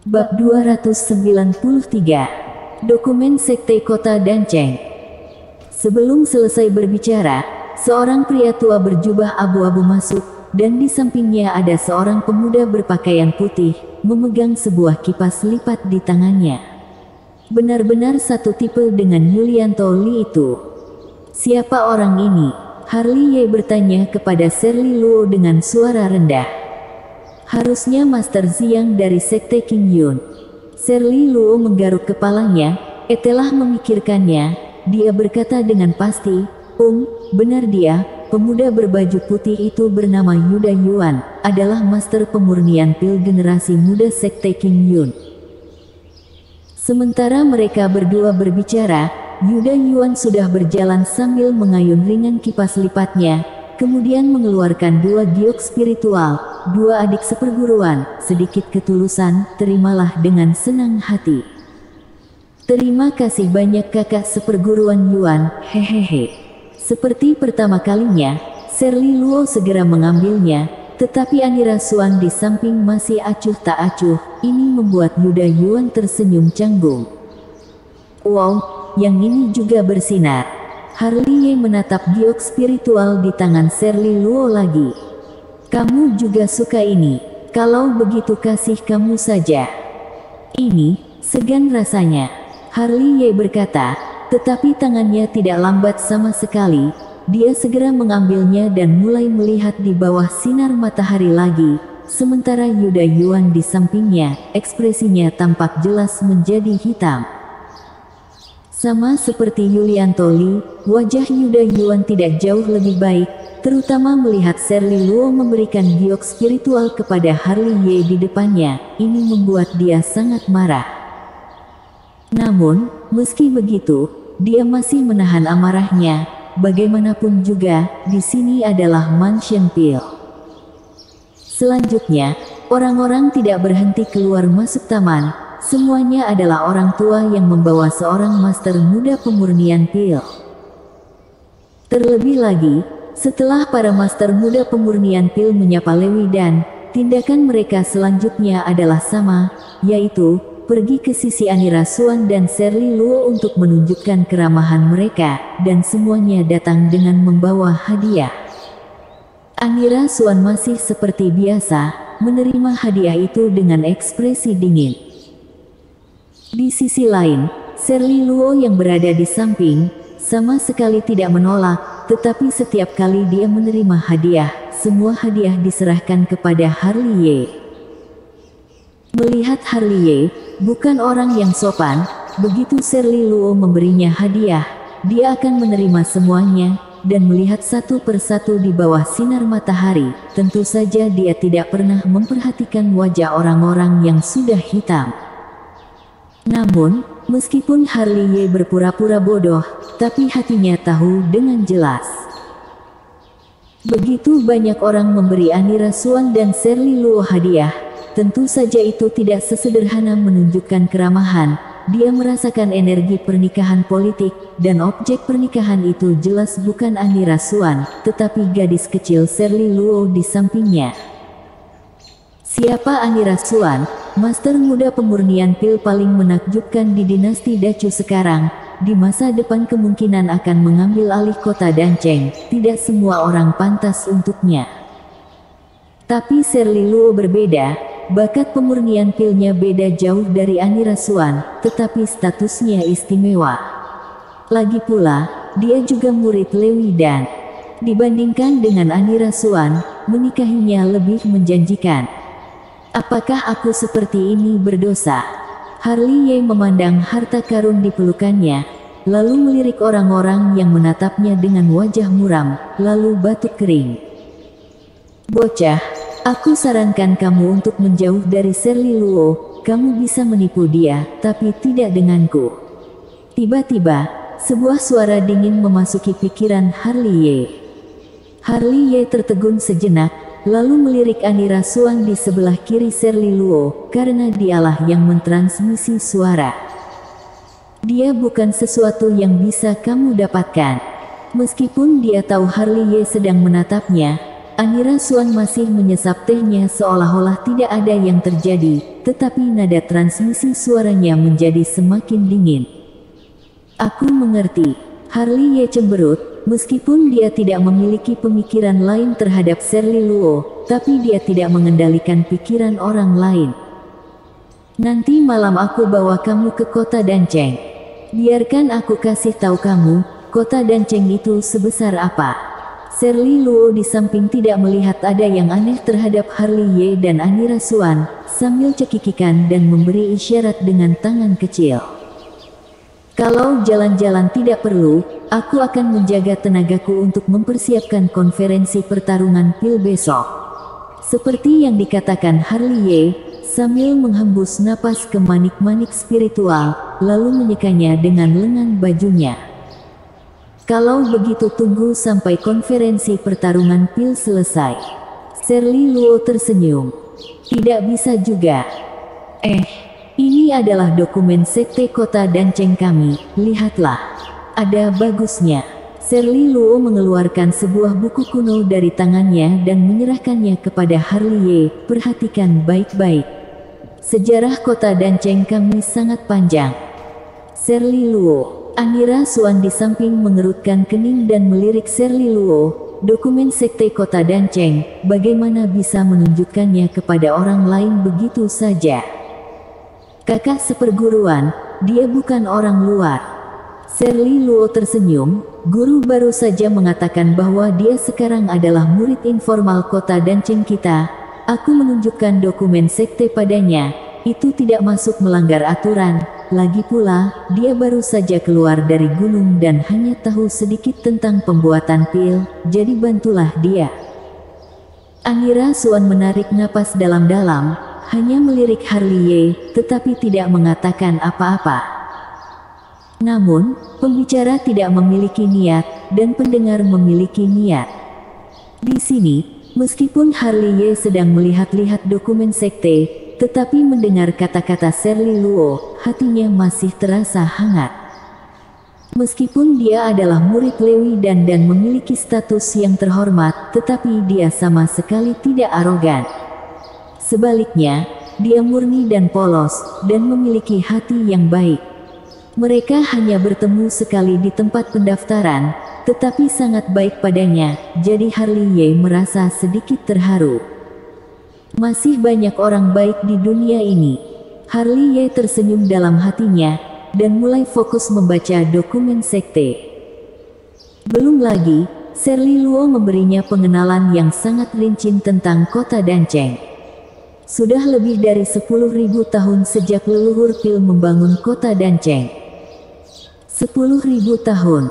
Bab 293. Dokumen Sekte Kota Danceng. Sebelum selesai berbicara, seorang pria tua berjubah abu-abu masuk, dan di sampingnya ada seorang pemuda berpakaian putih, memegang sebuah kipas lipat di tangannya. Benar-benar satu tipe dengan Yulianto Lee itu. Siapa orang ini? Harley Ye bertanya kepada Shirley Luo dengan suara rendah. Harusnya Master Ziyang dari Sekte King Yun. Shirley Luo menggaruk kepalanya, telah memikirkannya, dia berkata dengan pasti, benar dia, pemuda berbaju putih itu bernama Yuda Yuan, adalah Master Pemurnian Pil generasi muda Sekte King Yun. Sementara mereka berdua berbicara, Yuda Yuan sudah berjalan sambil mengayun ringan kipas lipatnya, kemudian mengeluarkan dua giok spiritual, dua adik seperguruan, sedikit ketulusan, terimalah dengan senang hati. Terima kasih banyak kakak seperguruan Yuan, hehehe. Seperti pertama kalinya, Shirley Luo segera mengambilnya, tetapi Anira Suan di samping masih acuh tak acuh, ini membuat Yuda Yuan tersenyum canggung. Wow, yang ini juga bersinar. Harley Ye menatap giok spiritual di tangan Shirley Luo lagi. Kamu juga suka ini, kalau begitu kasih kamu saja. Ini, segan rasanya. Harley Ye berkata, tetapi tangannya tidak lambat sama sekali. Dia segera mengambilnya dan mulai melihat di bawah sinar matahari lagi. Sementara Yuda Yuan di sampingnya, ekspresinya tampak jelas menjadi hitam. Sama seperti Yulianto Lee, wajah Yuda Yuan tidak jauh lebih baik, terutama melihat Shirley Luo memberikan giok spiritual kepada Harley Ye di depannya. Ini membuat dia sangat marah. Namun, meski begitu, dia masih menahan amarahnya. Bagaimanapun juga, di sini adalah Mansion Pil. Selanjutnya, orang-orang tidak berhenti keluar masuk taman. Semuanya adalah orang tua yang membawa seorang master muda pemurnian pil. Terlebih lagi, setelah para master muda pemurnian pil menyapa Lewi Dan, tindakan mereka selanjutnya adalah sama, yaitu pergi ke sisi Anira Suan dan Shirley Luo untuk menunjukkan keramahan mereka, dan semuanya datang dengan membawa hadiah. Anira Suan masih seperti biasa, menerima hadiah itu dengan ekspresi dingin. Di sisi lain, Shirley Luo yang berada di samping, sama sekali tidak menolak, tetapi setiap kali dia menerima hadiah, semua hadiah diserahkan kepada Harley Ye. Melihat Harley Ye, bukan orang yang sopan, begitu Shirley Luo memberinya hadiah, dia akan menerima semuanya, dan melihat satu persatu di bawah sinar matahari, tentu saja dia tidak pernah memperhatikan wajah orang-orang yang sudah hitam. Namun, meskipun Harley Ye berpura-pura bodoh, tapi hatinya tahu dengan jelas. Begitu banyak orang memberi Anira Suan dan Shirley Luo hadiah, tentu saja itu tidak sesederhana menunjukkan keramahan. Dia merasakan energi pernikahan politik, dan objek pernikahan itu jelas bukan Anira Suan, tetapi gadis kecil Shirley Luo di sampingnya. Siapa Anira Suan? Master muda pemurnian pil paling menakjubkan di dinasti Dacu sekarang, di masa depan kemungkinan akan mengambil alih kota Danceng, tidak semua orang pantas untuknya. Tapi Shirley Luo berbeda, bakat pemurnian pilnya beda jauh dari Anira Suan, tetapi statusnya istimewa. Lagi pula, dia juga murid Lewi Dan. Dibandingkan dengan Anira Suan, menikahinya lebih menjanjikan. Apakah aku seperti ini berdosa? Harley Ye memandang harta karun di pelukannya, lalu melirik orang-orang yang menatapnya dengan wajah muram, lalu batuk kering. Bocah, aku sarankan kamu untuk menjauh dari Shirley Luo, kamu bisa menipu dia, tapi tidak denganku. Tiba-tiba, sebuah suara dingin memasuki pikiran Harley Ye. Harley Ye tertegun sejenak, lalu melirik Anira Suan di sebelah kiri Shirley Luo, karena dialah yang mentransmisi suara. Dia bukan sesuatu yang bisa kamu dapatkan. Meskipun dia tahu Harley Ye sedang menatapnya, Anira Suan masih menyesap tehnya seolah-olah tidak ada yang terjadi, tetapi nada transmisi suaranya menjadi semakin dingin. Aku mengerti. Harley Ye cemberut, meskipun dia tidak memiliki pemikiran lain terhadap Shirley Luo, tapi dia tidak mengendalikan pikiran orang lain. Nanti malam aku bawa kamu ke kota Danceng. Biarkan aku kasih tahu kamu, kota Danceng itu sebesar apa. Shirley Luo di samping tidak melihat ada yang aneh terhadap Harley Ye dan Anira Suan, sambil cekikikan dan memberi isyarat dengan tangan kecil. Kalau jalan-jalan tidak perlu, aku akan menjaga tenagaku untuk mempersiapkan konferensi pertarungan pil besok. Seperti yang dikatakan Harley Ye, sambil menghembus napas ke manik-manik spiritual, lalu menyekanya dengan lengan bajunya. Kalau begitu tunggu sampai konferensi pertarungan pil selesai. Shirley Luo tersenyum. Tidak bisa juga. Ini adalah dokumen sekte kota Danceng kami, lihatlah. Ada bagusnya. Shirley Luo mengeluarkan sebuah buku kuno dari tangannya dan menyerahkannya kepada Harley Ye. Perhatikan baik-baik. Sejarah kota Danceng kami sangat panjang. Shirley Luo. Anira Suan di samping mengerutkan kening dan melirik Shirley Luo. Dokumen sekte kota Danceng, bagaimana bisa menunjukkannya kepada orang lain begitu saja? Kakak seperguruan, dia bukan orang luar. Shirley Luo tersenyum, guru baru saja mengatakan bahwa dia sekarang adalah murid informal kota Danceng kita. Aku menunjukkan dokumen sekte padanya, itu tidak masuk melanggar aturan. Lagi pula, dia baru saja keluar dari gunung dan hanya tahu sedikit tentang pembuatan pil, jadi bantulah dia. Anira Suan menarik napas dalam-dalam, hanya melirik Harley Ye, tetapi tidak mengatakan apa-apa. Namun, pembicara tidak memiliki niat, dan pendengar memiliki niat. Di sini, meskipun Harley Ye sedang melihat-lihat dokumen sekte, tetapi mendengar kata-kata Shirley Luo, hatinya masih terasa hangat. Meskipun dia adalah murid Lewi dan memiliki status yang terhormat, tetapi dia sama sekali tidak arogan. Sebaliknya, dia murni dan polos, dan memiliki hati yang baik. Mereka hanya bertemu sekali di tempat pendaftaran, tetapi sangat baik padanya, jadi Harley Ye merasa sedikit terharu. Masih banyak orang baik di dunia ini. Harley Ye tersenyum dalam hatinya, dan mulai fokus membaca dokumen sekte. Belum lagi, Shirley Luo memberinya pengenalan yang sangat rinci tentang kota Danceng. Sudah lebih dari 10.000 tahun sejak leluhur pil membangun kota Danceng. 10.000 tahun.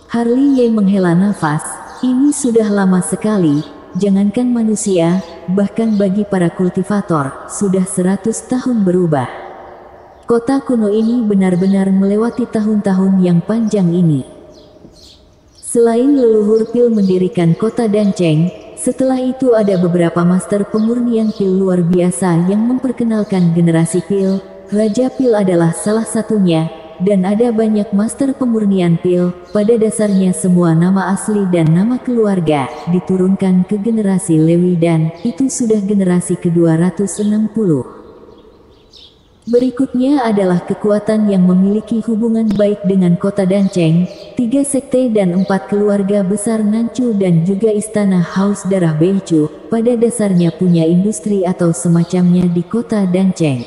Harley Ye menghela nafas, ini sudah lama sekali, jangankan manusia, bahkan bagi para kultivator, sudah 100 tahun berubah. Kota kuno ini benar-benar melewati tahun-tahun yang panjang ini. Selain leluhur pil mendirikan kota Danceng, setelah itu ada beberapa master pemurnian pil luar biasa yang memperkenalkan generasi pil. Raja Pil adalah salah satunya, dan ada banyak master pemurnian pil. Pada dasarnya semua nama asli dan nama keluarga diturunkan ke generasi Lewi dan itu sudah generasi ke-260. Berikutnya adalah kekuatan yang memiliki hubungan baik dengan kota Danceng, 3 sekte dan 4 keluarga besar Nanchu dan juga istana Haus Darah Beichu, pada dasarnya punya industri atau semacamnya di kota Danceng.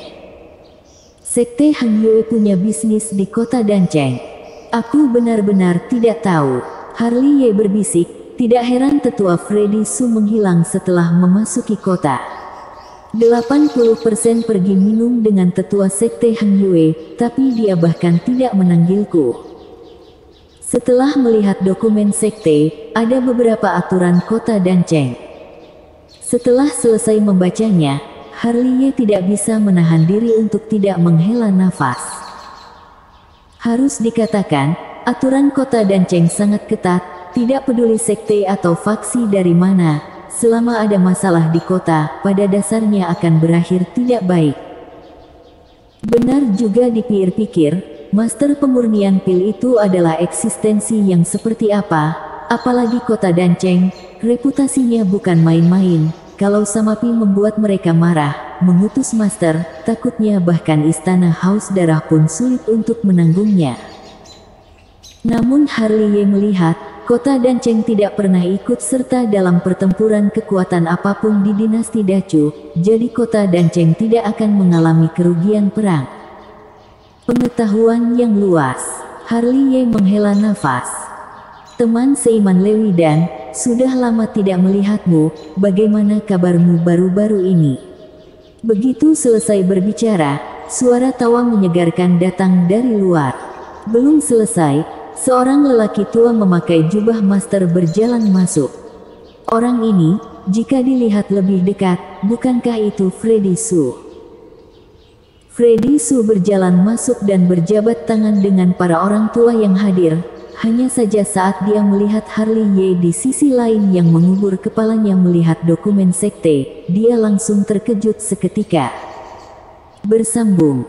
Sekte Han Yue punya bisnis di kota Danceng. Aku benar-benar tidak tahu. Harley Ye berbisik, tidak heran tetua Freddy Su menghilang setelah memasuki kota. 80% pergi minum dengan tetua sekte Han Yue, tapi dia bahkan tidak memanggilku. Setelah melihat dokumen sekte, ada beberapa aturan kota Danceng. Setelah selesai membacanya, Harley Ye tidak bisa menahan diri untuk tidak menghela nafas. Harus dikatakan, aturan kota Danceng sangat ketat, tidak peduli sekte atau faksi dari mana. Selama ada masalah di kota, pada dasarnya akan berakhir tidak baik. Benar juga dipikir-pikir, master pemurnian pil itu adalah eksistensi yang seperti apa, apalagi kota Danceng, reputasinya bukan main-main. Kalau Samapi membuat mereka marah, mengutus Master, takutnya bahkan istana haus darah pun sulit untuk menanggungnya. Namun Harley Ye melihat, kota Danceng tidak pernah ikut serta dalam pertempuran kekuatan apapun di dinasti Dacu, jadi kota Danceng tidak akan mengalami kerugian perang. Pengetahuan yang luas. Harley Ye menghela nafas. Teman seiman Lewi Dan, sudah lama tidak melihatmu, bagaimana kabarmu baru-baru ini? Begitu selesai berbicara, suara tawa menyegarkan datang dari luar. Belum selesai, seorang lelaki tua memakai jubah master berjalan masuk. Orang ini, jika dilihat lebih dekat, bukankah itu Freddy Su? Freddy Su berjalan masuk dan berjabat tangan dengan para orang tua yang hadir. Hanya saja saat dia melihat Harley Ye di sisi lain yang mengubur kepalanya melihat dokumen sekte, dia langsung terkejut seketika. Bersambung.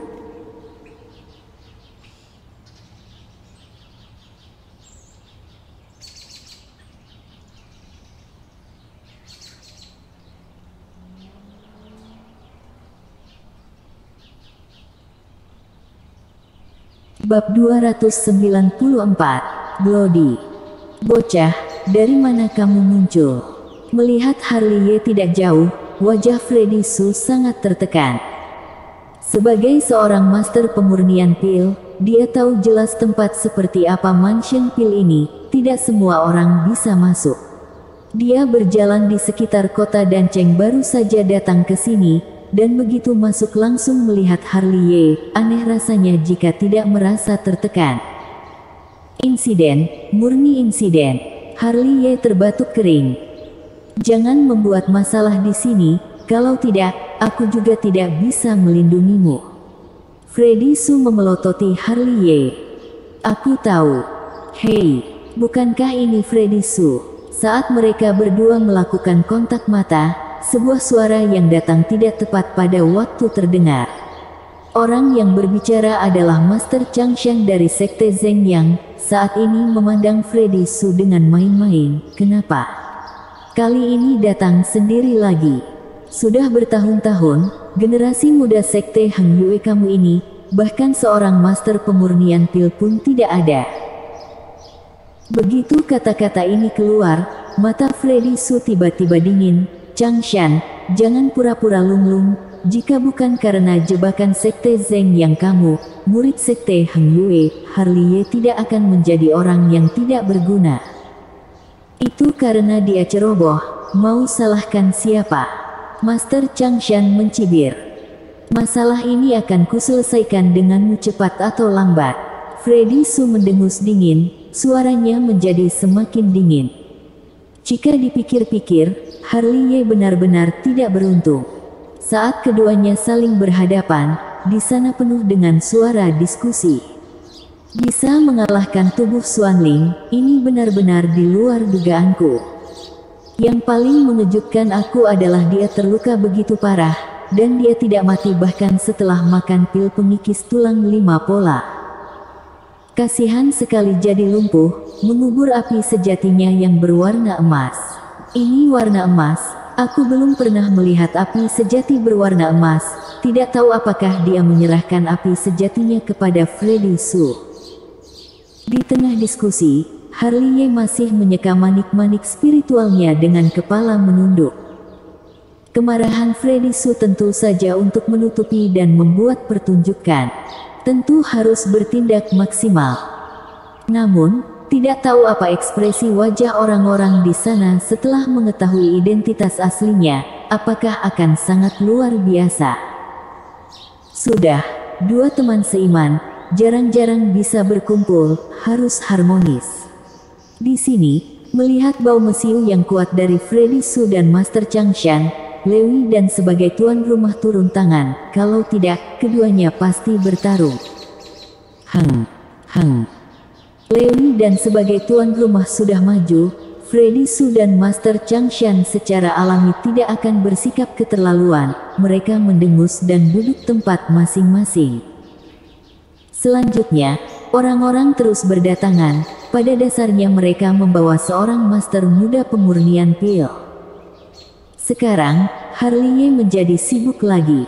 Bab 294, Glody. Bocah, dari mana kamu muncul? Melihat Harley Ye tidak jauh, wajah Freddy Su sangat tertekan. Sebagai seorang master pemurnian pil, dia tahu jelas tempat seperti apa mansion pil ini, tidak semua orang bisa masuk. Dia berjalan di sekitar kota Danceng baru saja datang ke sini, dan begitu masuk langsung melihat Harley Ye, aneh rasanya jika tidak merasa tertekan. Insiden, murni insiden. Harley Ye terbatuk kering. Jangan membuat masalah di sini, kalau tidak, aku juga tidak bisa melindungimu. Freddy Su memelototi Harley Ye. Aku tahu. Hei, bukankah ini Freddy Su? Saat mereka berdua melakukan kontak mata, sebuah suara yang datang tidak tepat pada waktu terdengar. Orang yang berbicara adalah Master Changshan dari Sekte Zeng yang saat ini memandang Freddy Su dengan main-main. Kenapa? Kali ini datang sendiri lagi. Sudah bertahun-tahun, generasi muda Sekte Hang Yue kamu ini, bahkan seorang Master pemurnian pil pun tidak ada. Begitu kata-kata ini keluar, mata Freddy Su tiba-tiba dingin. Changshan, jangan pura-pura lunglung, jika bukan karena jebakan Sekte Zeng yang kamu, murid Sekte Hang Yue, Harley Ye tidak akan menjadi orang yang tidak berguna. Itu karena dia ceroboh, mau salahkan siapa? Master Changshan mencibir. Masalah ini akan kuselesaikan denganmu cepat atau lambat. Freddy Su mendengus dingin, suaranya menjadi semakin dingin. Jika dipikir-pikir, Harley Ye benar-benar tidak beruntung. Saat keduanya saling berhadapan, di sana penuh dengan suara diskusi. Bisa mengalahkan tubuh Xuanling, ini benar-benar di luar dugaanku. Yang paling mengejutkan aku adalah dia terluka begitu parah, dan dia tidak mati bahkan setelah makan pil pengikis tulang 5 pola. Kasihan sekali jadi lumpuh, mengubur api sejatinya yang berwarna emas. Ini warna emas, aku belum pernah melihat api sejati berwarna emas, tidak tahu apakah dia menyerahkan api sejatinya kepada Freddy Su. Di tengah diskusi, Harley Ye masih menyeka manik-manik spiritualnya dengan kepala menunduk. Kemarahan Freddy Su tentu saja untuk menutupi dan membuat pertunjukan. Tentu harus bertindak maksimal. Namun, tidak tahu apa ekspresi wajah orang-orang di sana setelah mengetahui identitas aslinya, apakah akan sangat luar biasa. Sudah, dua teman seiman, jarang-jarang bisa berkumpul, harus harmonis. Di sini, melihat bau mesiu yang kuat dari Freddy Su dan Master Changshan, Lewi dan sebagai tuan rumah turun tangan, kalau tidak, keduanya pasti bertarung. Lewi dan sebagai tuan rumah sudah maju, Freddy Su dan Master Changshan secara alami tidak akan bersikap keterlaluan, mereka mendengus dan duduk tempat masing-masing. Selanjutnya, orang-orang terus berdatangan, pada dasarnya mereka membawa seorang master muda pemurnian pil. Sekarang, Harley menjadi sibuk lagi.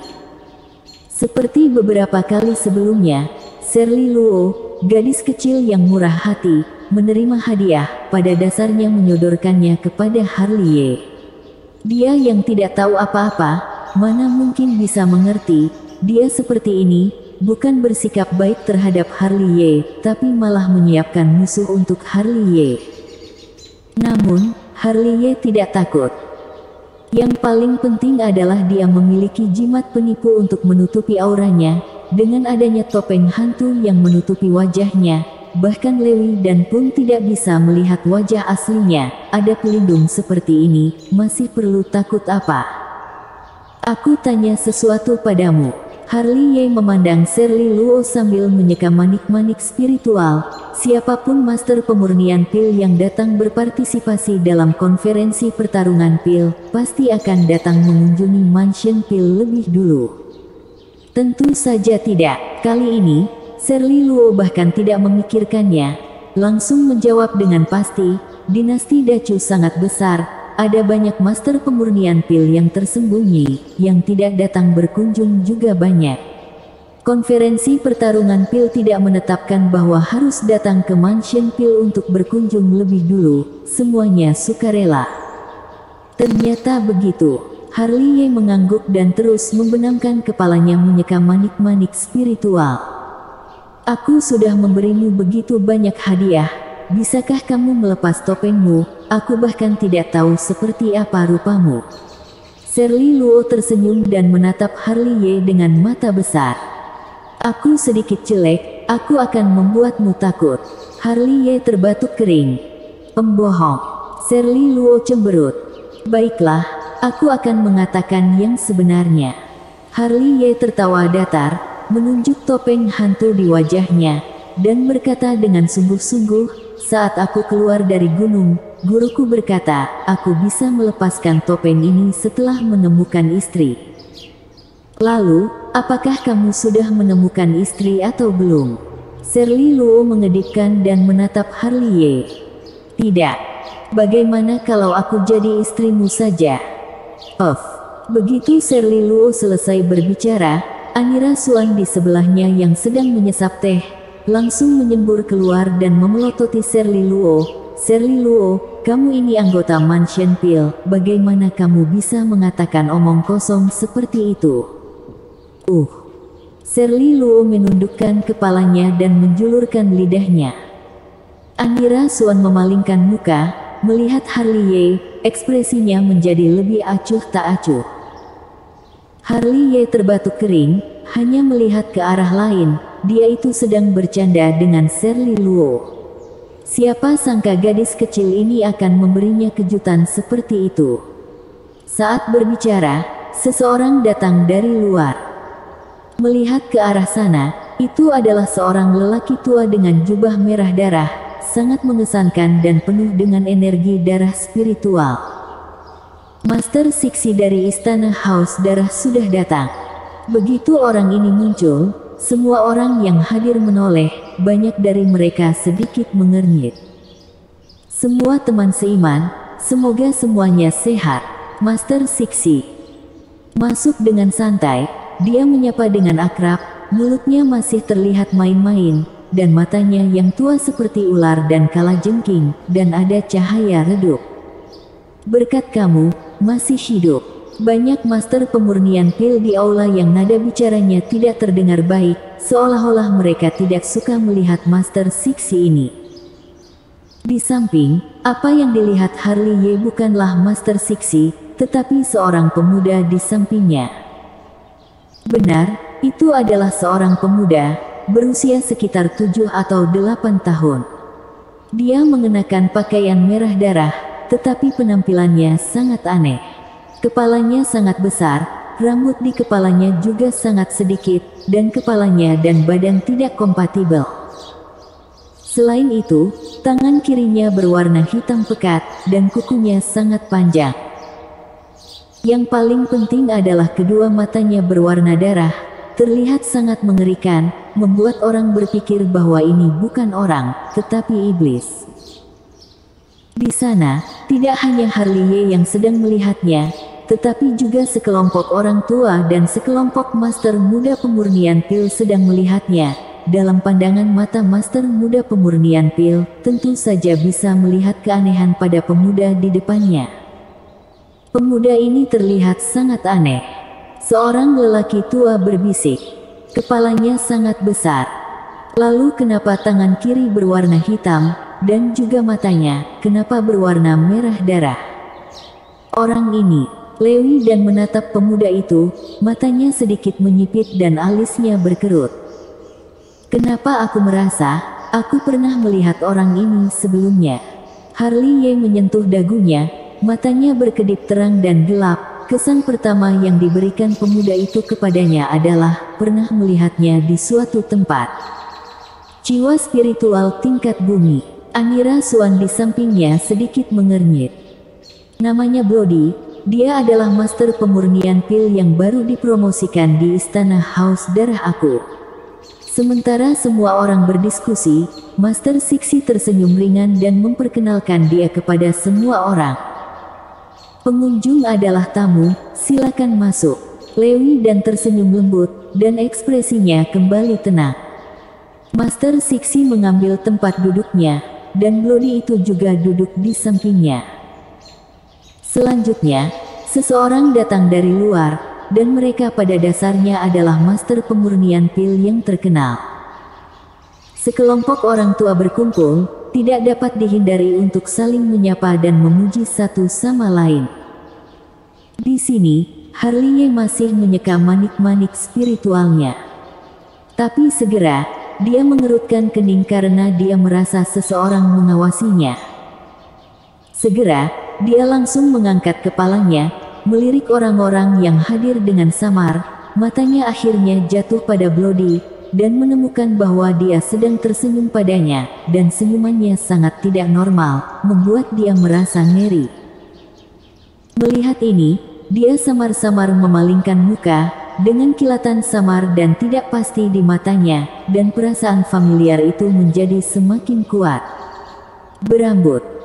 Seperti beberapa kali sebelumnya, Shirley Luo, gadis kecil yang murah hati, menerima hadiah, pada dasarnya menyodorkannya kepada Harley. Dia yang tidak tahu apa-apa, mana mungkin bisa mengerti, dia seperti ini, bukan bersikap baik terhadap Harley, tapi malah menyiapkan musuh untuk Harley. Namun, Harley tidak takut. Yang paling penting adalah dia memiliki jimat penipu untuk menutupi auranya, dengan adanya topeng hantu yang menutupi wajahnya, bahkan Lewi dan pun tidak bisa melihat wajah aslinya. Ada pelindung seperti ini, masih perlu takut apa? Aku tanya sesuatu padamu. Harley memandang Shirley Luo sambil menyeka manik-manik spiritual. Siapapun master pemurnian pil yang datang berpartisipasi dalam konferensi pertarungan pil, pasti akan datang mengunjungi mansion pil lebih dulu. Tentu saja tidak. Kali ini, Shirley Luo bahkan tidak memikirkannya. Langsung menjawab dengan pasti, dinasti Dacu sangat besar. Ada banyak master pemurnian pil yang tersembunyi, yang tidak datang berkunjung juga banyak. Konferensi pertarungan pil tidak menetapkan bahwa harus datang ke mansion pil untuk berkunjung lebih dulu, semuanya sukarela. Ternyata begitu. Harley mengangguk dan terus membenamkan kepalanya menyeka manik-manik spiritual. Aku sudah memberimu begitu banyak hadiah, bisakah kamu melepas topengmu? Aku bahkan tidak tahu seperti apa rupamu. Shirley Luo tersenyum dan menatap Harley dengan mata besar. Aku sedikit jelek, aku akan membuatmu takut. Harley terbatuk kering. Pembohong. Shirley Luo cemberut. Baiklah, aku akan mengatakan yang sebenarnya. Harley tertawa datar, menunjuk topeng hantu di wajahnya, dan berkata dengan sungguh-sungguh, saat aku keluar dari gunung, guruku berkata, aku bisa melepaskan topeng ini setelah menemukan istri. Lalu, apakah kamu sudah menemukan istri atau belum? Shirley Luo mengedipkan dan menatap Harley. Tidak. Bagaimana kalau aku jadi istrimu saja? Begitu Shirley Luo selesai berbicara, Anira Suan di sebelahnya yang sedang menyesap teh, langsung menyembur keluar dan memelototi Shirley Luo. Shirley Luo, kamu ini anggota mansion pil, bagaimana kamu bisa mengatakan omong kosong seperti itu? Shirley Luo menundukkan kepalanya dan menjulurkan lidahnya. Anira Suan memalingkan muka, melihat Harley, ekspresinya menjadi lebih acuh tak acuh. Harley terbatuk kering, hanya melihat ke arah lain. Dia itu sedang bercanda dengan Shirley Luo. Siapa sangka gadis kecil ini akan memberinya kejutan seperti itu. Saat berbicara, seseorang datang dari luar. Melihat ke arah sana, itu adalah seorang lelaki tua dengan jubah merah darah, sangat mengesankan dan penuh dengan energi darah spiritual. Master Siksi dari Istana Haus Darah sudah datang. Begitu orang ini muncul, semua orang yang hadir menoleh, banyak dari mereka sedikit mengernyit. Semua teman seiman, semoga semuanya sehat. Master Siksi masuk dengan santai, dia menyapa dengan akrab, mulutnya masih terlihat main-main, dan matanya yang tua seperti ular dan kalajengking, dan ada cahaya redup. Berkat kamu, masih hidup. Banyak master pemurnian pil di aula yang nada bicaranya tidak terdengar baik, seolah-olah mereka tidak suka melihat Master Siksi ini. Di samping, apa yang dilihat Harley bukanlah Master Siksi, tetapi seorang pemuda di sampingnya. Benar, itu adalah seorang pemuda, berusia sekitar 7 atau 8 tahun. Dia mengenakan pakaian merah darah, tetapi penampilannya sangat aneh. Kepalanya sangat besar, rambut di kepalanya juga sangat sedikit, dan kepalanya dan badan tidak kompatibel. Selain itu, tangan kirinya berwarna hitam pekat, dan kukunya sangat panjang. Yang paling penting adalah kedua matanya berwarna darah, terlihat sangat mengerikan, membuat orang berpikir bahwa ini bukan orang, tetapi iblis. Di sana, tidak hanya Harley yang sedang melihatnya, tetapi juga sekelompok orang tua dan sekelompok master muda pemurnian pil sedang melihatnya. Dalam pandangan mata master muda pemurnian pil, tentu saja bisa melihat keanehan pada pemuda di depannya. Pemuda ini terlihat sangat aneh. Seorang lelaki tua berbisik. Kepalanya sangat besar. Lalu kenapa tangan kiri berwarna hitam, dan juga matanya, kenapa berwarna merah darah? Orang ini, Lewi dan menatap pemuda itu, matanya sedikit menyipit dan alisnya berkerut. Kenapa aku merasa, aku pernah melihat orang ini sebelumnya? Harley menyentuh dagunya, matanya berkedip terang dan gelap. Kesan pertama yang diberikan pemuda itu kepadanya adalah pernah melihatnya di suatu tempat. Jiwa spiritual tingkat bumi. Angira Swan di sampingnya sedikit mengernyit. Namanya Bloody, dia adalah master pemurnian pil yang baru dipromosikan di Istana Haus Darah Aku. Sementara semua orang berdiskusi, Master Sixi tersenyum ringan dan memperkenalkan dia kepada semua orang. Pengunjung adalah tamu, silakan masuk. Lewi dan tersenyum lembut, dan ekspresinya kembali tenang. Master Sixi mengambil tempat duduknya, dan Bloody itu juga duduk di sampingnya. Selanjutnya, seseorang datang dari luar, dan mereka pada dasarnya adalah master pemurnian pil yang terkenal. Sekelompok orang tua berkumpul, tidak dapat dihindari untuk saling menyapa dan memuji satu sama lain. Di sini, Harley masih menyeka manik-manik spiritualnya. Tapi segera, dia mengerutkan kening karena dia merasa seseorang mengawasinya. Segera, dia langsung mengangkat kepalanya, melirik orang-orang yang hadir dengan samar, matanya akhirnya jatuh pada Bloody, dan menemukan bahwa dia sedang tersenyum padanya, dan senyumannya sangat tidak normal, membuat dia merasa ngeri. Melihat ini, dia samar-samar memalingkan muka, dengan kilatan samar dan tidak pasti di matanya, dan perasaan familiar itu menjadi semakin kuat. Berambut.